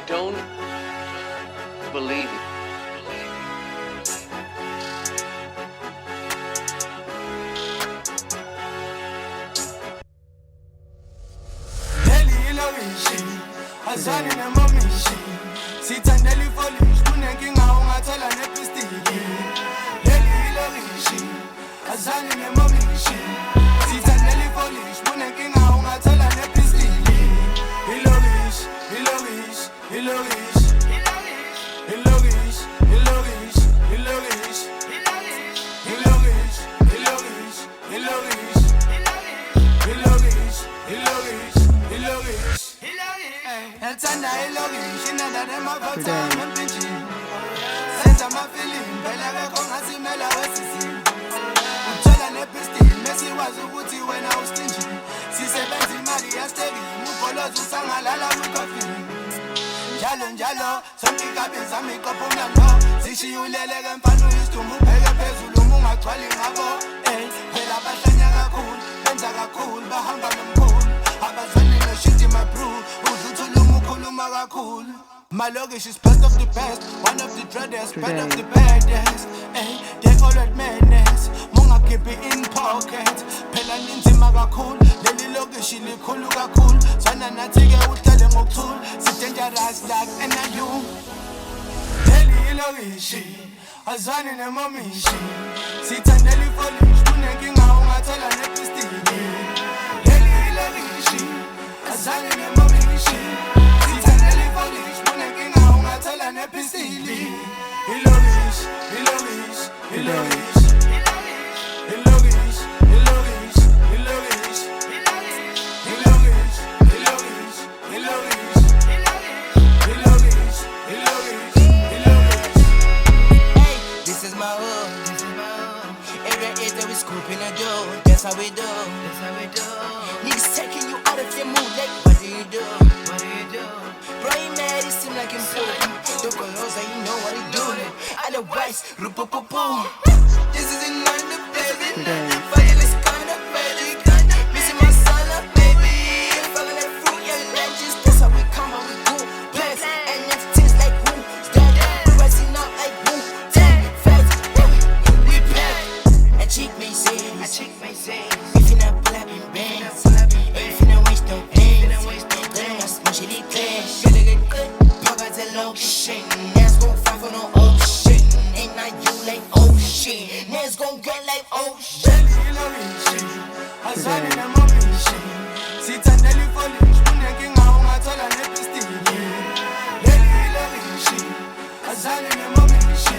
don't believe it. Azani ne mamishi sithandela ifolish kunenkinga ungathola nepistiki leli ilokishi azani ne mamishi sithandela ifolish kunenkinga ungathola nepistiki ilokish ilokish ilokish ilokish ilokish ilokish ilokish ilokish ilokish ilokish ilokish Elthanda ilokishi nanda nemafotha ngempintshini senza amafilimu phela akekho ngasimela wesisini uthola nepistini mesikwazi ukuthi wena ustinjini sisebenza imali yastekini ubholoza usangalala kwikhofini njalo sonke ikabi zami iqophumlando zishiyuleleke mfana uyisidumu ubheke phezulu uma ungagcwali ngabo phela abahlanya kakhulu benza kakhulu bahamba nomkhulu abazali noshiti my bro Malogish is best of the best, one of the dreadest, bad of the baddest. They all at madness, munga keep it in pocket. Phela ninzima kakhulu, leli logish likhulu kakhulu. Sana nathi ke uhlale ngokuthula, si dangerous like NIU. Leli logish, azani ne mamishi. Sithandela ifolish, kunenkinga ungathola nepistiki. Leli logish, azani ne mamishi. Tell an episode. Ilogish, ilogish, ilogish, ilogish, ilogish, ilogish, ilogish, ilogish, ilogish, ilogish, ilogish. Hey, this is my hood. Every day that we scooping a dough. That's how we do. Niggas taking you out of your mood. Like, what do you do? Bro, you mad, it seem like important. Don't go low, so you know what he do. Otherwise, ru-pu-pu-pu. This is another baby. Funny, this kind of baby. Missing my son up, baby. Fucking that fruit, yeah, lunches. That's how we come, how we do. Plans and NFTs like who? Stand up, rising up like who? Tag, facts, we pack. A chick may say, if you're not blapping bands, if you're not waste no pain, then I smash it, clash. Shit, Nas gon' fight for no old shit. Ain't not you like oh shit. Nas gon' get like oh shit. Azani ne mamishi sithandela ifolish kunenkinga ungathola nepistiki leli ilokishi azani ne mamishi